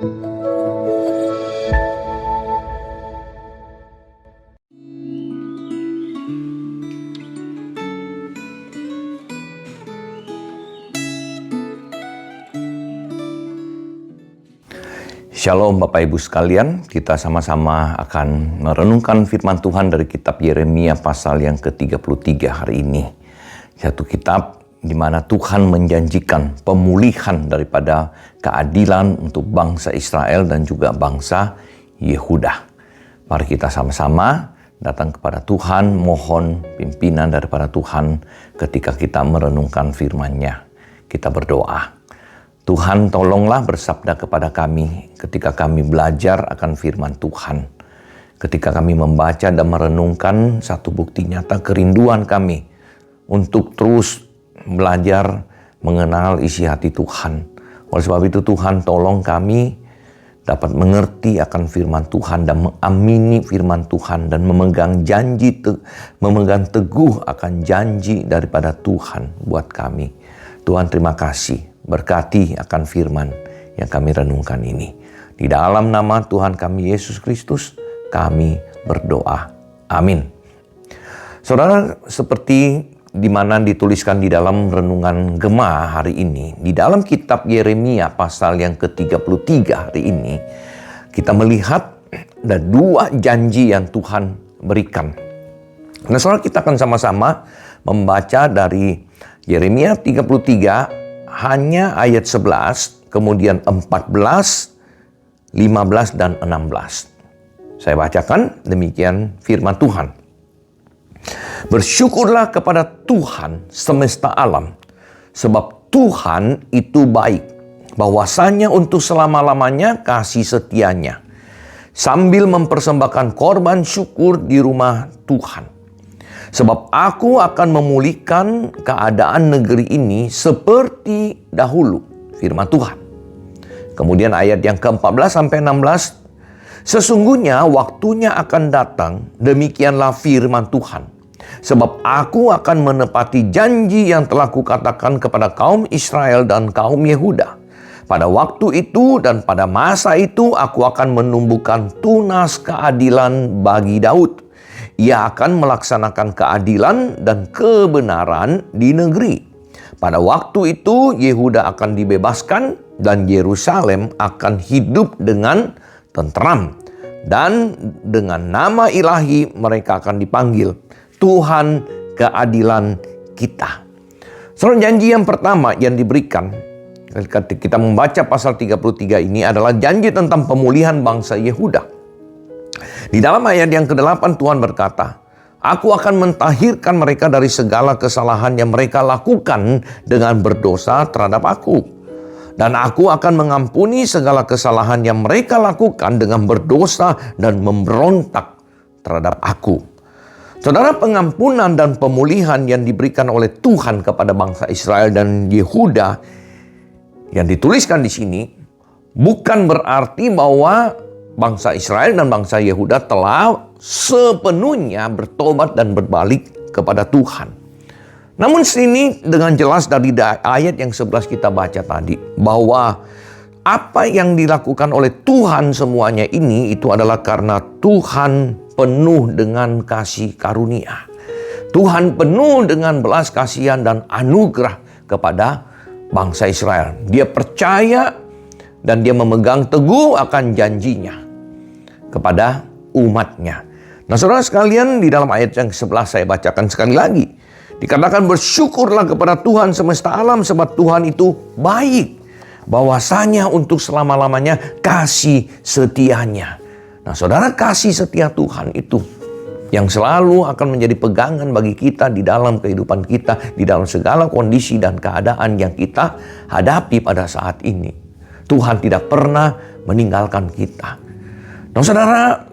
Shalom Bapak Ibu sekalian, kita sama-sama akan merenungkan firman Tuhan dari kitab Yeremia pasal yang ke-33 hari ini. Satu kitab di mana Tuhan menjanjikan pemulihan daripada keadilan untuk bangsa Israel dan juga bangsa Yehuda. Mari kita sama-sama datang kepada Tuhan, mohon pimpinan daripada Tuhan ketika kita merenungkan firman-Nya. Kita berdoa. Tuhan, tolonglah bersabda kepada kami ketika kami belajar akan firman Tuhan. Ketika kami membaca dan merenungkan satu bukti nyata kerinduan kami untuk terus belajar mengenal isi hati Tuhan. Oleh sebab itu Tuhan, tolong kami dapat mengerti akan firman Tuhan dan mengamini firman Tuhan dan memegang teguh akan janji daripada Tuhan buat kami. Tuhan, terima kasih. Berkati akan firman yang kami renungkan ini. Di dalam nama Tuhan kami Yesus Kristus, kami berdoa. Amin. Saudara, seperti di mana dituliskan di dalam renungan Gema hari ini, di dalam kitab Yeremia pasal yang ke-33 hari ini, kita melihat ada dua janji yang Tuhan berikan. Nah, saudara, kita akan sama-sama membaca dari Yeremia 33 hanya ayat 11, kemudian 14, 15, dan 16. Saya bacakan demikian firman Tuhan. Bersyukurlah kepada Tuhan semesta alam, sebab Tuhan itu baik, bahwasanya untuk selama-lamanya kasih setianya, sambil mempersembahkan korban syukur di rumah Tuhan. Sebab aku akan memulihkan keadaan negeri ini seperti dahulu, firman Tuhan. Kemudian ayat yang ke-14 sampai 16, sesungguhnya waktunya akan datang, demikianlah firman Tuhan. Sebab aku akan menepati janji yang telah kukatakan kepada kaum Israel dan kaum Yehuda. Pada waktu itu dan pada masa itu aku akan menumbuhkan tunas keadilan bagi Daud. Ia akan melaksanakan keadilan dan kebenaran di negeri. Pada waktu itu Yehuda akan dibebaskan dan Yerusalem akan hidup dengan tentram. Dan dengan nama ilahi mereka akan dipanggil Tuhan keadilan kita. Soal janji yang pertama yang diberikan ketika kita membaca pasal 33 ini adalah janji tentang pemulihan bangsa Yehuda. Di dalam ayat yang ke-8 Tuhan berkata, aku akan mentahirkan mereka dari segala kesalahan yang mereka lakukan dengan berdosa terhadap aku. Dan aku akan mengampuni segala kesalahan yang mereka lakukan dengan berdosa dan memberontak terhadap aku. Saudara, pengampunan dan pemulihan yang diberikan oleh Tuhan kepada bangsa Israel dan Yehuda yang dituliskan di sini bukan berarti bahwa bangsa Israel dan bangsa Yehuda telah sepenuhnya bertobat dan berbalik kepada Tuhan. Namun sini dengan jelas dari ayat yang 11 kita baca tadi, bahwa apa yang dilakukan oleh Tuhan semuanya ini itu adalah karena Tuhan penuh dengan kasih karunia. Tuhan penuh dengan belas kasihan dan anugerah kepada bangsa Israel. Dia percaya dan dia memegang teguh akan janjinya kepada umatnya. Nah, saudara sekalian, di dalam ayat yang 11 saya bacakan sekali lagi. Dikatakan bersyukurlah kepada Tuhan semesta alam, sebab Tuhan itu baik, bahwasanya untuk selama-lamanya kasih setianya. Nah, saudara, kasih setia Tuhan itu yang selalu akan menjadi pegangan bagi kita di dalam kehidupan kita, di dalam segala kondisi dan keadaan yang kita hadapi pada saat ini. Tuhan tidak pernah meninggalkan kita. Nah, saudara,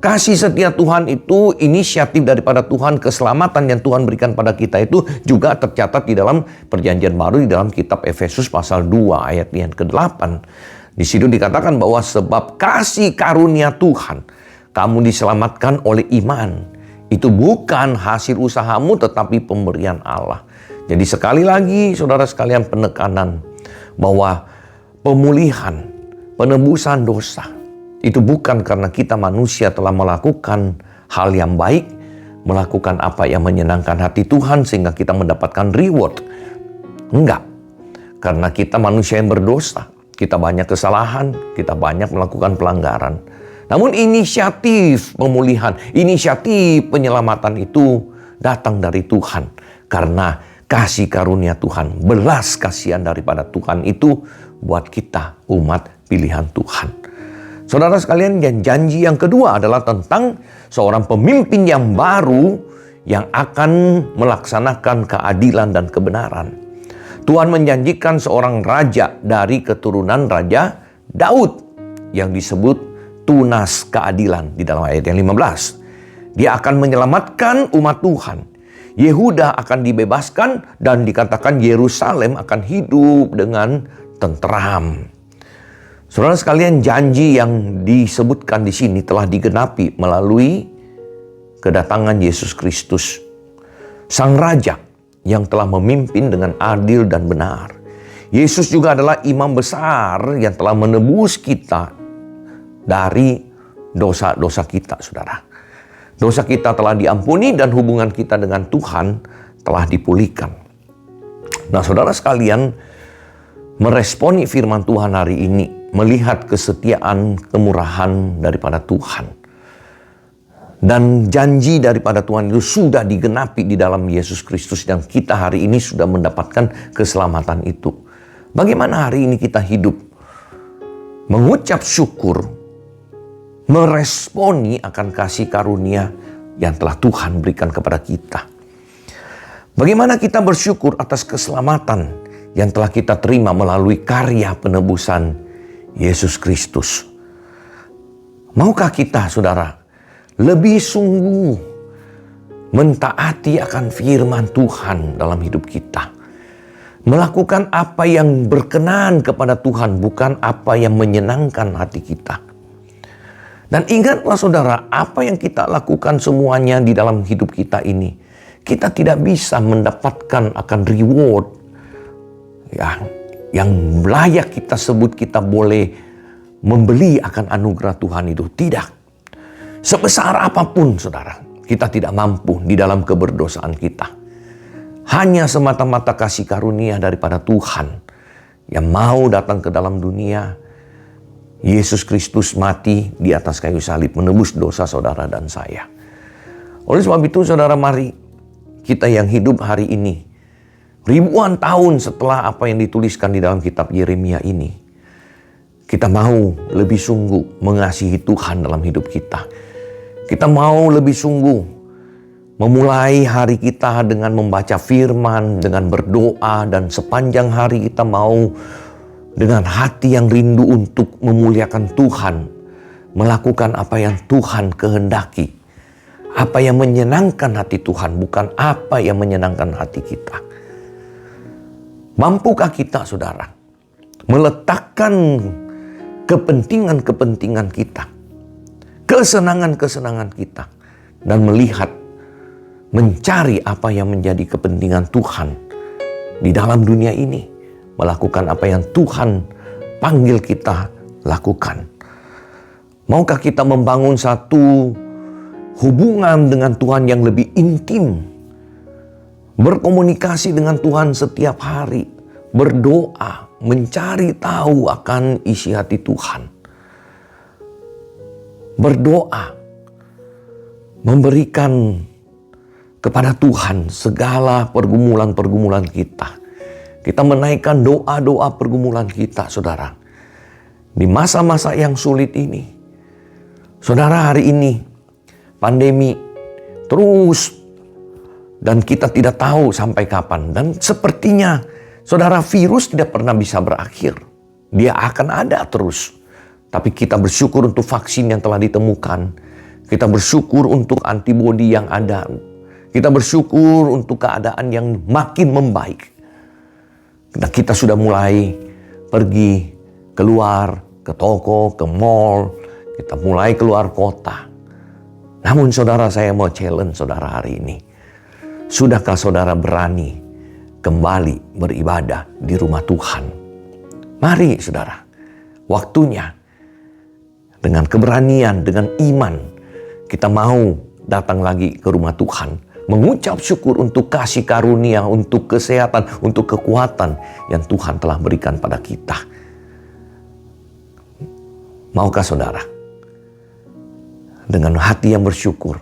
kasih setia Tuhan itu inisiatif daripada Tuhan, keselamatan yang Tuhan berikan pada kita itu juga tercatat di dalam perjanjian baru di dalam kitab Efesus pasal 2 ayat yang ke-8. Di situ dikatakan bahwa sebab kasih karunia Tuhan, kamu diselamatkan oleh iman. Itu bukan hasil usahamu tetapi pemberian Allah. Jadi sekali lagi saudara sekalian penekanan bahwa pemulihan penebusan dosa itu bukan karena kita manusia telah melakukan hal yang baik, melakukan apa yang menyenangkan hati Tuhan sehingga kita mendapatkan reward. Enggak. Karena kita manusia yang berdosa, kita banyak kesalahan, kita banyak melakukan pelanggaran. Namun inisiatif pemulihan, inisiatif penyelamatan itu datang dari Tuhan. Karena kasih karunia Tuhan, belas kasihan daripada Tuhan itu buat kita umat pilihan Tuhan. Saudara sekalian, janji yang kedua adalah tentang seorang pemimpin yang baru yang akan melaksanakan keadilan dan kebenaran. Tuhan menjanjikan seorang raja dari keturunan Raja Daud yang disebut tunas keadilan di dalam ayat yang 15. Dia akan menyelamatkan umat Tuhan. Yehuda akan dibebaskan dan dikatakan Yerusalem akan hidup dengan tenteram. Saudara sekalian, janji yang disebutkan di sini telah digenapi melalui kedatangan Yesus Kristus, Sang Raja yang telah memimpin dengan adil dan benar. Yesus juga adalah imam besar yang telah menebus kita dari dosa-dosa kita, saudara. Dosa kita telah diampuni dan hubungan kita dengan Tuhan telah dipulihkan. Nah, saudara sekalian, meresponi firman Tuhan hari ini, melihat kesetiaan, kemurahan daripada Tuhan. Dan janji daripada Tuhan itu sudah digenapi di dalam Yesus Kristus dan kita hari ini sudah mendapatkan keselamatan itu. Bagaimana hari ini kita hidup? Mengucap syukur, meresponi akan kasih karunia yang telah Tuhan berikan kepada kita. Bagaimana kita bersyukur atas keselamatan yang telah kita terima melalui karya penebusan Yesus Kristus. Maukah kita, saudara, lebih sungguh mentaati akan firman Tuhan dalam hidup kita? Melakukan apa yang berkenan kepada Tuhan, bukan apa yang menyenangkan hati kita. Dan ingatlah saudara, apa yang kita lakukan semuanya di dalam hidup kita ini, kita tidak bisa mendapatkan akan reward yang layak kita sebut kita boleh membeli akan anugerah Tuhan itu. Tidak. Sebesar apapun saudara, kita tidak mampu di dalam keberdosaan kita. Hanya semata-mata kasih karunia daripada Tuhan yang mau datang ke dalam dunia. Yesus Kristus mati di atas kayu salib menebus dosa saudara dan saya. Oleh sebab itu saudara, mari kita yang hidup hari ini, ribuan tahun setelah apa yang dituliskan di dalam kitab Yeremia ini, kita mau lebih sungguh mengasihi Tuhan dalam hidup kita. Kita mau lebih sungguh memulai hari kita dengan membaca firman, dengan berdoa, dan sepanjang hari kita mau dengan hati yang rindu untuk memuliakan Tuhan, melakukan apa yang Tuhan kehendaki, apa yang menyenangkan hati Tuhan, bukan apa yang menyenangkan hati kita. Mampukah kita, saudara, meletakkan kepentingan-kepentingan kita, kesenangan-kesenangan kita, dan melihat, mencari apa yang menjadi kepentingan Tuhan di dalam dunia ini, melakukan apa yang Tuhan panggil kita lakukan? Maukah kita membangun satu hubungan dengan Tuhan yang lebih intim, berkomunikasi dengan Tuhan setiap hari, berdoa, mencari tahu akan isi hati Tuhan, berdoa, memberikan kepada Tuhan segala pergumulan-pergumulan kita. Kita menaikkan doa-doa pergumulan kita, saudara. Di masa-masa yang sulit ini, saudara, hari ini pandemi terus dan kita tidak tahu sampai kapan. Dan sepertinya, saudara, virus tidak pernah bisa berakhir. Dia akan ada terus. Tapi kita bersyukur untuk vaksin yang telah ditemukan. Kita bersyukur untuk antibodi yang ada. Kita bersyukur untuk keadaan yang makin membaik. Nah, kita sudah mulai pergi keluar ke toko, ke mall. Kita mulai keluar kota. Namun saudara, saya mau challenge saudara hari ini. Sudahkah saudara berani kembali beribadah di rumah Tuhan? Mari saudara, waktunya, dengan keberanian, dengan iman, kita mau datang lagi ke rumah Tuhan, mengucap syukur untuk kasih karunia, untuk kesehatan, untuk kekuatan yang Tuhan telah berikan pada kita. Maukah saudara dengan hati yang bersyukur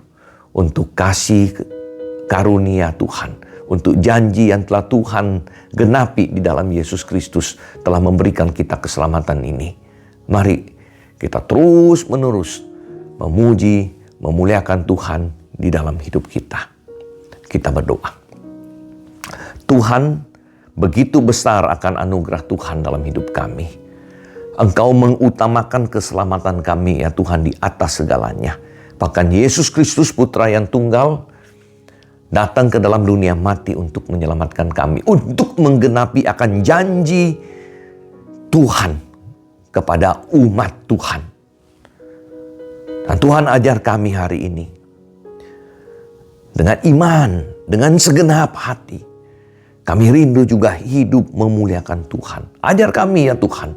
untuk kasih karunia Tuhan, untuk janji yang telah Tuhan genapi di dalam Yesus Kristus telah memberikan kita keselamatan ini? Mari kita terus menerus memuji, memuliakan Tuhan di dalam hidup kita. Kita berdoa. Tuhan, begitu besar akan anugerah Tuhan dalam hidup kami. Engkau mengutamakan keselamatan kami ya Tuhan di atas segalanya. Bahkan Yesus Kristus Putra yang tunggal datang ke dalam dunia mati untuk menyelamatkan kami, untuk menggenapi akan janji Tuhan kepada umat Tuhan. Dan Tuhan ajar kami hari ini dengan iman, dengan segenap hati. Kami rindu juga hidup memuliakan Tuhan. Ajar kami ya Tuhan,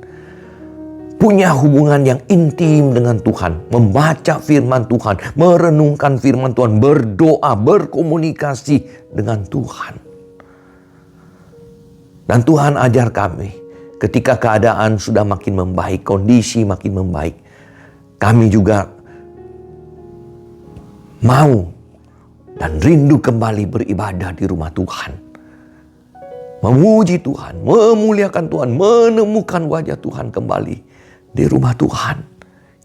punya hubungan yang intim dengan Tuhan. Membaca firman Tuhan, merenungkan firman Tuhan, berdoa, berkomunikasi dengan Tuhan. Dan Tuhan ajar kami, ketika keadaan sudah makin membaik, kondisi makin membaik, kami juga mau dan rindu kembali beribadah di rumah Tuhan. Memuji Tuhan, memuliakan Tuhan, menemukan wajah Tuhan kembali di rumah Tuhan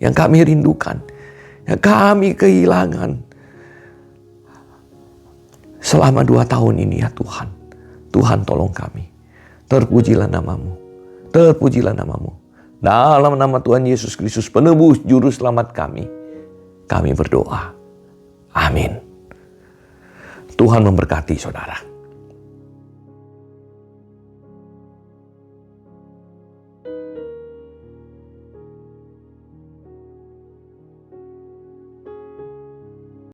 yang kami rindukan, yang kami kehilangan selama 2 tahun ini ya Tuhan. Tuhan tolong kami. Terpujilah namamu. Terpujilah namamu. Dalam nama Tuhan Yesus Kristus, penebus juru selamat kami berdoa. Amin. Tuhan memberkati saudara.